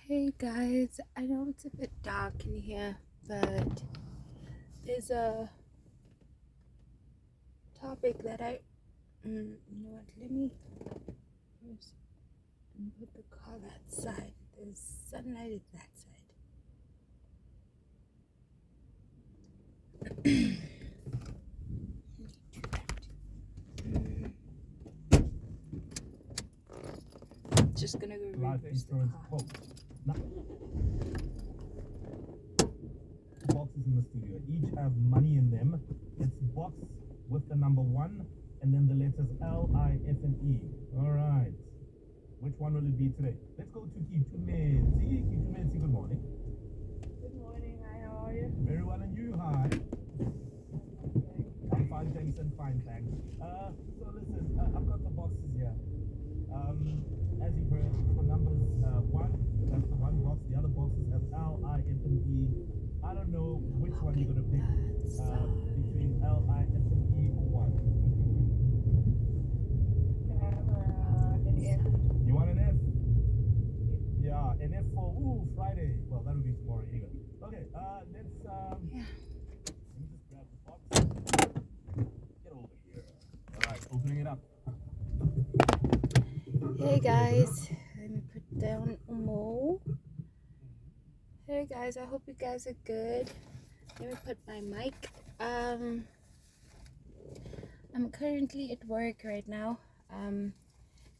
Hey guys, I know it's a bit dark in here, but there's a topic that you know what, let me first put the car that side. There's sunlight at that side. Just gonna go reverse the car. Boxes in the studio each have money in them. It's box with the number 1 and then the letters L, I, F, and E. All right. Which one will it be today? Let's go to Kitumezi. Kitumezi, good morning. Good morning, how are you? Very well, and you? Hi. I'm fine, thanks, and fine, thanks. So listen, I've got the boxes here. As you've heard, for numbers 1, that's the one box. The other boxes have L, I, F, and E. I don't know which one you're gonna pick between L, I, F, and E or 1. Can I have an F? You want an F? Yeah, an F for Friday. Well, that'll be tomorrow anyway. Okay, let's let me just grab the box. Get over here. Alright, opening it up. Hey guys, let me put down Mo. Hey guys, I hope you guys are good. Let me put my mic. I'm currently at work right now.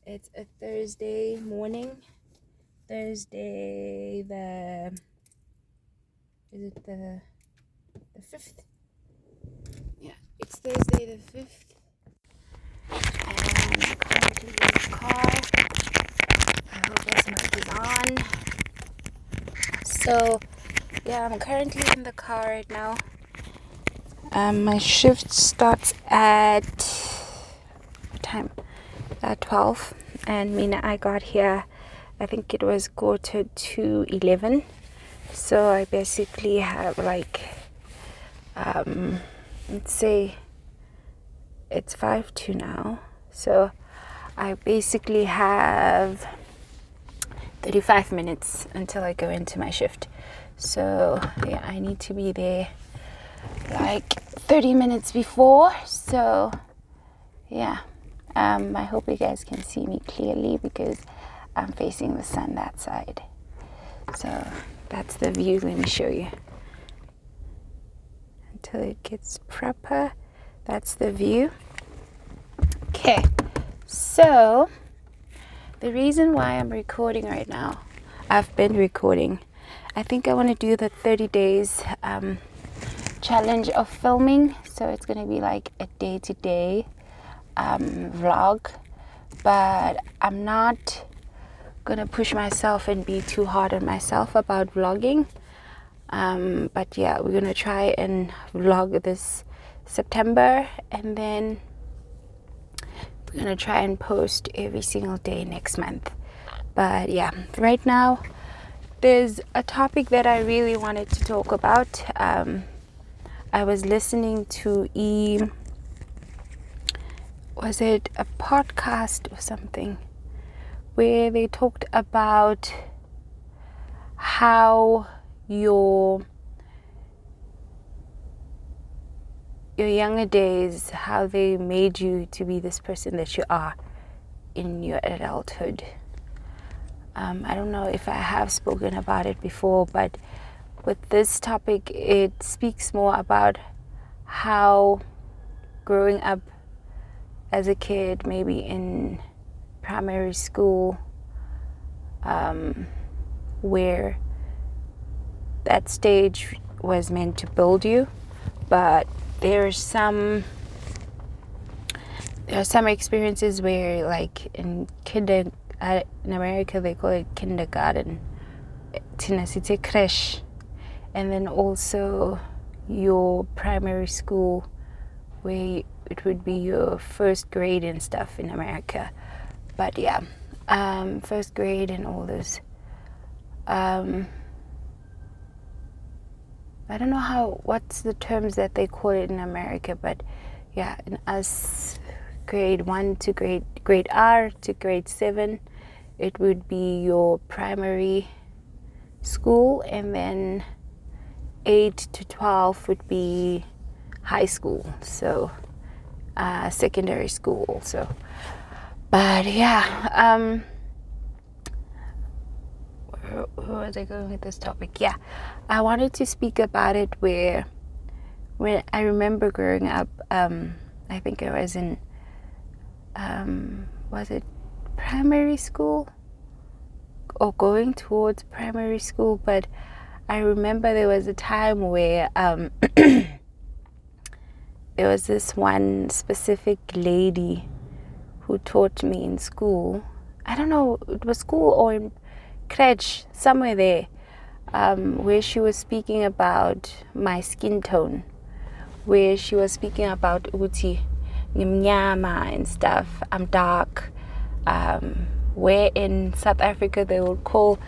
It's a Thursday morning. Is it the 5th? Yeah, it's Thursday the 5th. And I'm currently in the car. I hope this mic is on. So, yeah, I'm currently in the car right now. My shift starts at what time? At 12. And Mina, I got here, I think it was 11:45. So I basically have let's say it's 5:02 now. So I basically have 35 minutes until I go into my shift. So yeah, I need to be there 30 minutes before. So yeah, I hope you guys can see me clearly because I'm facing the sun that side. So that's the view. Let me show you until it gets proper. That's the view. Okay, so the reason why I'm recording right now, I've been recording. I think I want to do the 30 days challenge of filming. So it's going to be like a day-to-day vlog. But I'm not going to push myself and be too hard on myself about vlogging. But yeah, we're going to try and vlog this September. And then we're going to try and post every single day next month. But yeah, right now there's a topic that I really wanted to talk about. I was listening to was it a podcast or something where they talked about how your younger days, how they made you to be this person that you are in your adulthood. I don't know if I have spoken about it before, but with this topic, it speaks more about how growing up as a kid, maybe in primary school, where that stage was meant to build you, but there are some experiences where, like in America, they call it kindergarten, tinasite creche, and then also your primary school, where it would be your first grade and stuff in America. But yeah, first grade and all this. I don't know what's the terms that they call it in America, but yeah, in us, grade 1 to grade R to grade 7, it would be your primary school, and then 8 to 12 would be high school, so secondary school also. But yeah, where was I going with this topic? Yeah, I wanted to speak about it where when I remember growing up, I think I was in was it primary school or going towards primary school, but I remember there was a time where there was this one specific lady who taught me in school. I don't know, it was school or in crèche, somewhere there, where she was speaking about my skin tone, where she was speaking about uti ngimnyama and stuff. I'm dark. Where in South Africa they would call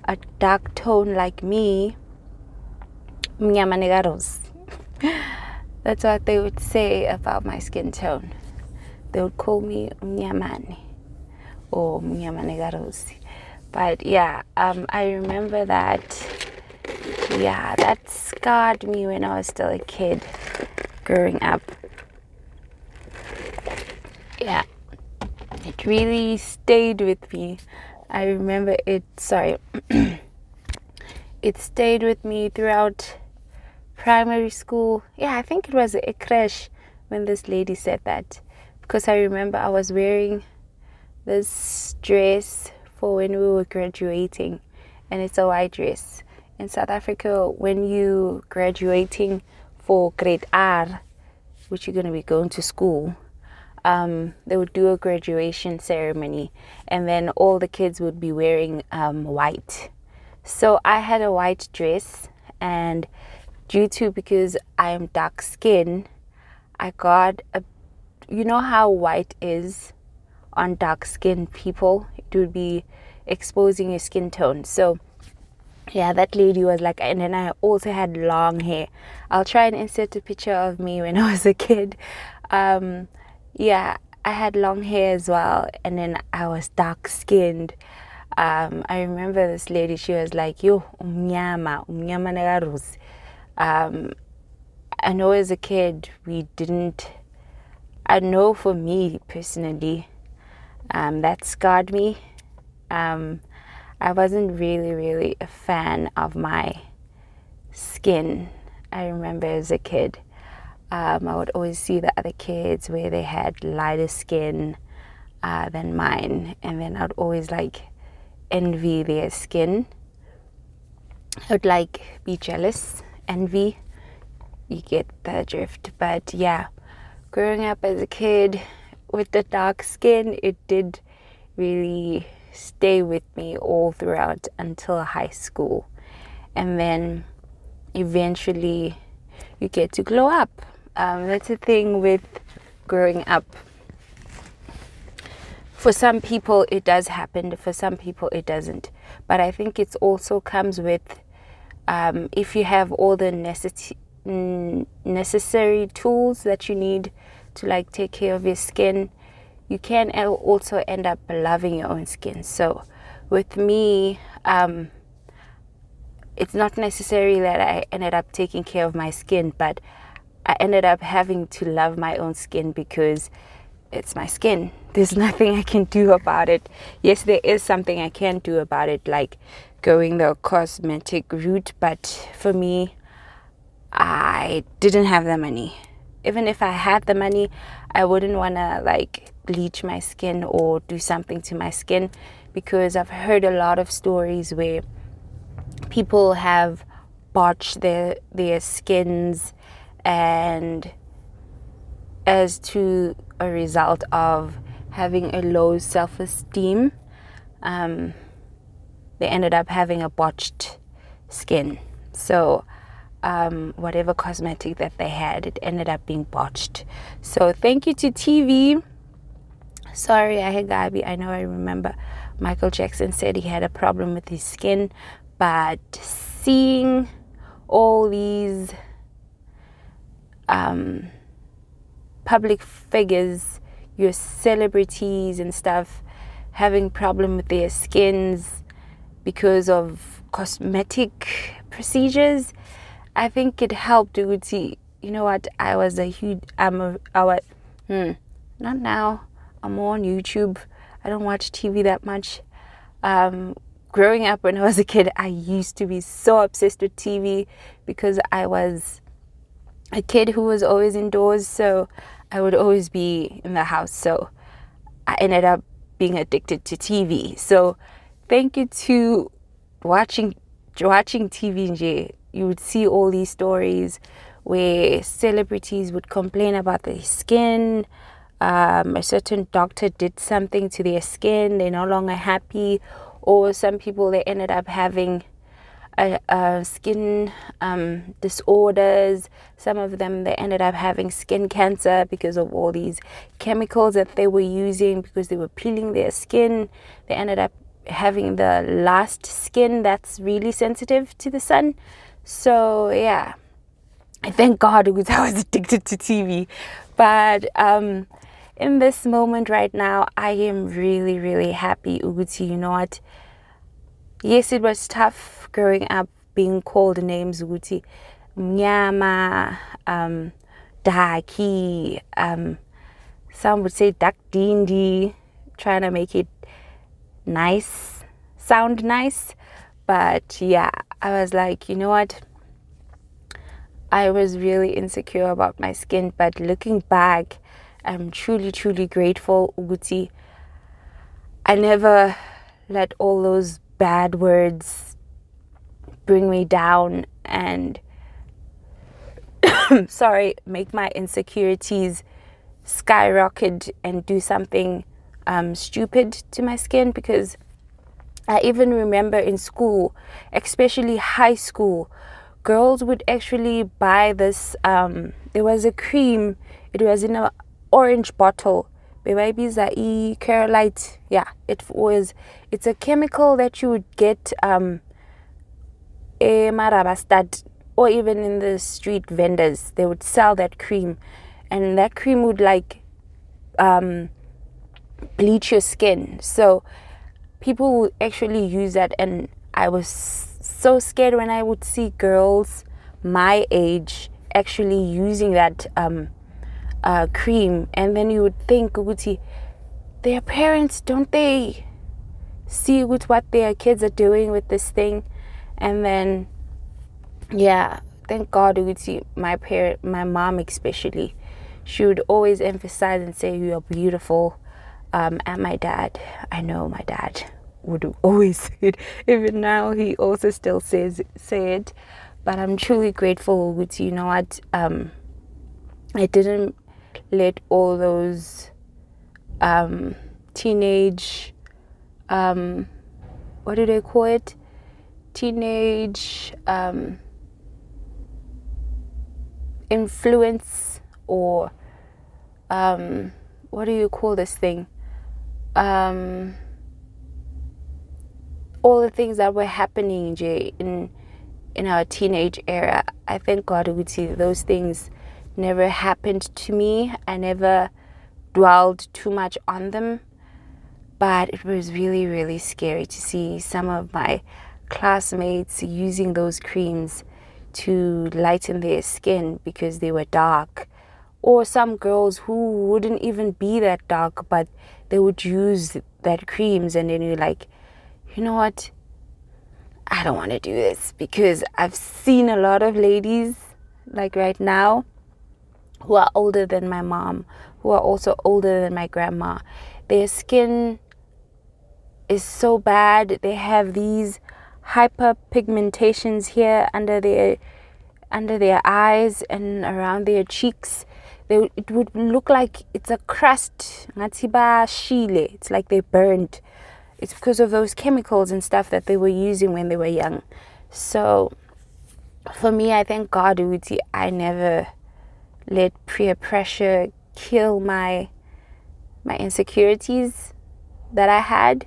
a dark tone like me mnyama negaros. That's what they would say about my skin tone. They would call me mnyamani or mnyama negaros. But yeah, I remember that. Yeah, that scarred me when I was still a kid growing up. Yeah, it really stayed with me. I remember it, it stayed with me throughout primary school. Yeah, I think it was a crèche when this lady said that, because I remember I was wearing this dress for when we were graduating, and it's a white dress. In South Africa, when you graduating for grade R, which you're going to be going to school, they would do a graduation ceremony, and then all the kids would be wearing white. So I had a white dress, and because I am dark skinned, I got a, you know how white is on dark skinned people, it would be exposing your skin tone. So yeah, that lady was like, and then I also had long hair. I'll try and insert a picture of me when I was a kid. Yeah, I had long hair as well, and then I was dark skinned. I remember this lady, she was like, yo, umnyama negarus. I know as a kid I know for me personally, that scarred me. I wasn't really a fan of my skin. I remember as a kid, I would always see the other kids where they had lighter skin than mine, and then I'd always like envy their skin. I would like be jealous, envy. You get the drift. But yeah, growing up as a kid with the dark skin, it did really stay with me all throughout until high school, and then eventually you get to glow up. That's the thing with growing up. For some people it does happen, for some people it doesn't, but I think it also comes with if you have all the necessary tools that you need to like take care of your skin, you can also end up loving your own skin. So with me, it's not necessarily that I ended up taking care of my skin, but I ended up having to love my own skin because it's my skin. There's nothing I can do about it. Yes, there is something I can do about it, like going the cosmetic route, but for me, I didn't have the money. Even if I had the money, I wouldn't want to like bleach my skin or do something to my skin, because I've heard a lot of stories where people have botched their skins, and as to a result of having a low self-esteem, they ended up having a botched skin. So whatever cosmetic that they had, it ended up being botched. So thank you to TV. Sorry, Gabi. I know, I remember Michael Jackson said he had a problem with his skin, but seeing all these public figures, your celebrities and stuff, having problem with their skins because of cosmetic procedures. I think it helped ukuthi, you know what, I was a huge, not now, I'm more on YouTube. I don't watch TV that much. Growing up when I was a kid, I used to be so obsessed with TV because I was a kid who was always indoors, so I would always be in the house. So I ended up being addicted to TV. So thank you to watching TV nje, you would see all these stories where celebrities would complain about their skin. A certain doctor did something to their skin, they're no longer happy, or some people, they ended up having skin disorders. Some of them, they ended up having skin cancer because of all these chemicals that they were using, because they were peeling their skin. They ended up having the last skin that's really sensitive to the sun. So yeah, I thank God because I was addicted to TV. But in this moment right now, I am really, really happy ukuthi, you know what, yes, it was tough growing up being called names ukuthi mnyama, daki, some would say dak dindi, trying to make it nice, sound nice. But yeah, I was like, you know what, I was really insecure about my skin, but looking back, I'm truly, truly grateful ukuthi I never let all those bad words bring me down and make my insecurities skyrocket and do something stupid to my skin. Because I even remember in school, especially high school, girls would actually buy this, there was a cream, it was in an orange bottle, bebayibiza Carolite. Yeah, it's a chemical that you would get Marabastad, or even in the street vendors, they would sell that cream, and that cream would like bleach your skin. So people would actually use that, and I was so scared when I would see girls my age actually using that cream. And then you would think, ukuthi, their parents, don't they see with what their kids are doing with this thing? And then yeah, thank God ukuthi my mom especially, she would always emphasize and say you are beautiful. And my dad, I know my dad would always say it. Even now, he also still say it. But I'm truly grateful ukuthi, you know what, I didn't let all those teenage, what do they call it? Teenage influence, or what do you call this thing? All the things that were happening in our teenage era. I thank God ukuthi those things never happened to me. I never dwelled too much on them. But it was really, really scary to see some of my classmates using those creams to lighten their skin because they were dark. Or some girls who wouldn't even be that dark, but they would use that creams, and then you're like, you know what, I don't want to do this. Because I've seen a lot of ladies like right now who are older than my mom, who are also older than my grandma. Their skin is so bad. They have these hyperpigmentations here under their eyes and around their cheeks. It would look like it's a crust. It's like they burned. It's because of those chemicals and stuff that they were using when they were young. So for me, I thank God ukuthi I never let peer pressure kill my insecurities that I had.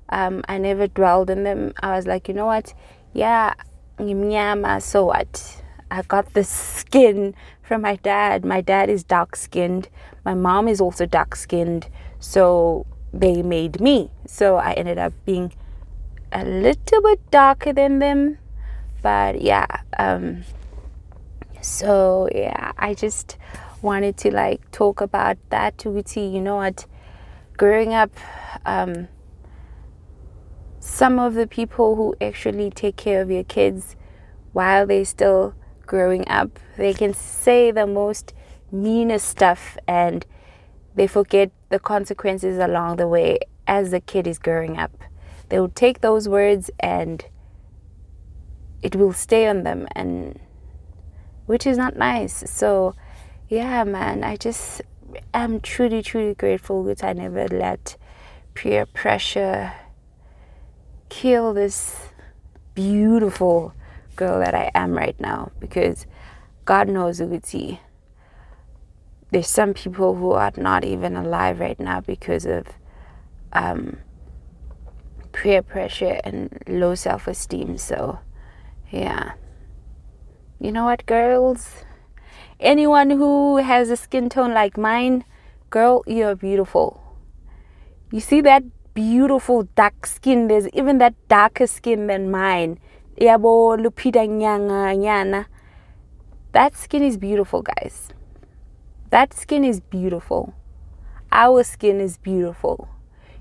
I never dwelled in them. I was like, you know what? Yeah, ngimnyama, so what? I got this skin from my dad. My dad is dark-skinned. My mom is also dark-skinned. So they made me. So I ended up being a little bit darker than them, but yeah. So yeah, I just wanted to like talk about that to you know what, growing up, some of the people who actually take care of your kids while they're still growing up, they can say the most meanest stuff and they forget the consequences along the way as the kid is growing up. They will take those words and it will stay on them, and which is not nice. So yeah, man, I just am truly grateful that I never let peer pressure kill this beautiful girl that I am right now, because God knows, Uguti, there's some people who are not even alive right now because of peer pressure and low self-esteem. So yeah, you know what, girls, anyone who has a skin tone like mine, girl, you're beautiful. You see that beautiful dark skin? There's even that darker skin than mine. Yabo lupita nyanga nyana. That skin is beautiful, guys. That skin is beautiful. Our skin is beautiful.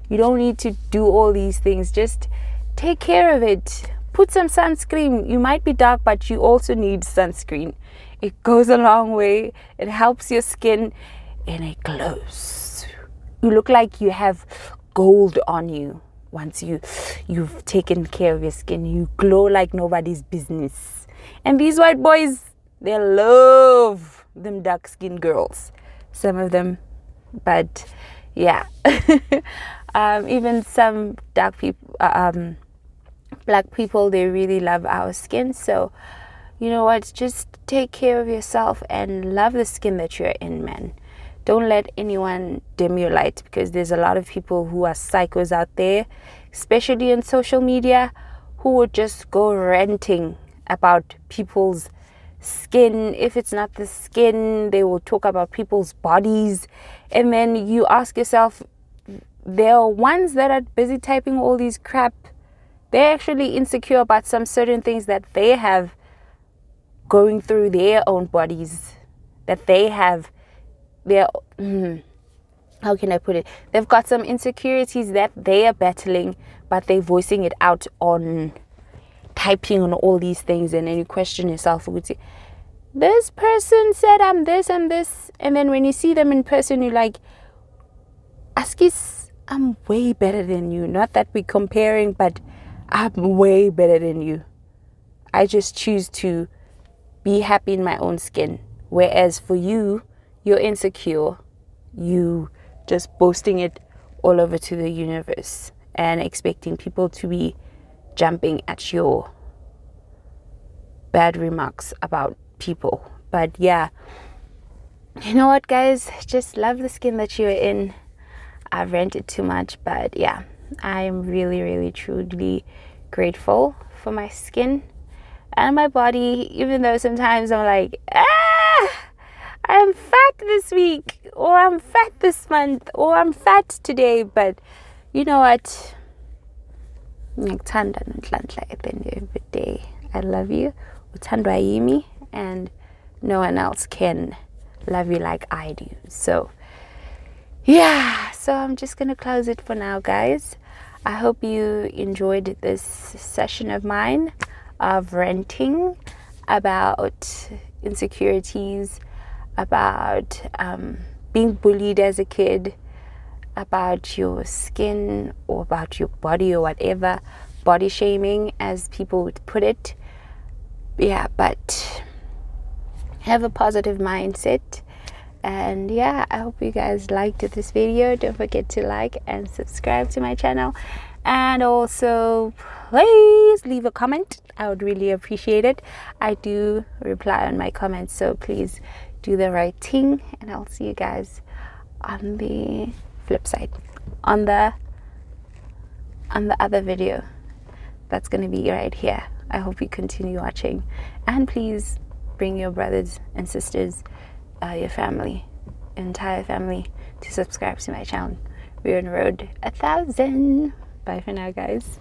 You don't need to do all these things. Just take care of it. Put some sunscreen. You might be dark, but you also need sunscreen. It goes a long way. It helps your skin and it glows. You look like you have gold on you once you've taken care of your skin. You glow like nobody's business. And these white boys, they love them dark skinned girls. Some of them, but yeah. Even some dark people, black people, they really love our skin. So you know what, just take care of yourself and love the skin that you're in, man. Don't let anyone dim your light, because there's a lot of people who are psychos out there, especially on social media, who would just go ranting about people's skin. If it's not the skin, they will talk about people's bodies. And then you ask yourself, there are ones that are busy typing all these crap. They're actually insecure about some certain things that they have going through their own bodies, that they have their how can I put it, they've got some insecurities that they are battling, but they're voicing it out on typing on all these things. And then you question yourself, this person said I'm this and this, and then when you see them in person, you're like, Askis, I'm way better than you. Not that we're comparing, but I'm way better than you. I just choose to be happy in my own skin. Whereas for you, you're insecure. You just boasting it all over to the universe and expecting people to be jumping at your bad remarks about people. But yeah, you know what, guys? Just love the skin that you're in. I've ranted too much, but yeah, I'm really truly grateful for my skin and my body, even though sometimes I'm like, I'm fat this week, or I'm fat this month, or I'm fat today. But you know what, at the end of the day, I love you, uthandwa yimi, and no one else can love you like I do. So yeah, so I'm just gonna close it for now, guys. I hope you enjoyed this session of mine of ranting about insecurities, about being bullied as a kid, about your skin or about your body or whatever, body shaming as people would put it. Yeah, but have a positive mindset. And yeah, I hope you guys liked this video. Don't forget to like and subscribe to my channel, and also please leave a comment. I would really appreciate it. I do reply on my comments, so please do the right thing, and I'll see you guys on the flip side, on the other video that's going to be right here. I hope you continue watching, and please bring your brothers and sisters, your family, entire family, to subscribe to my channel. We're on the road 1,000. Bye for now, guys.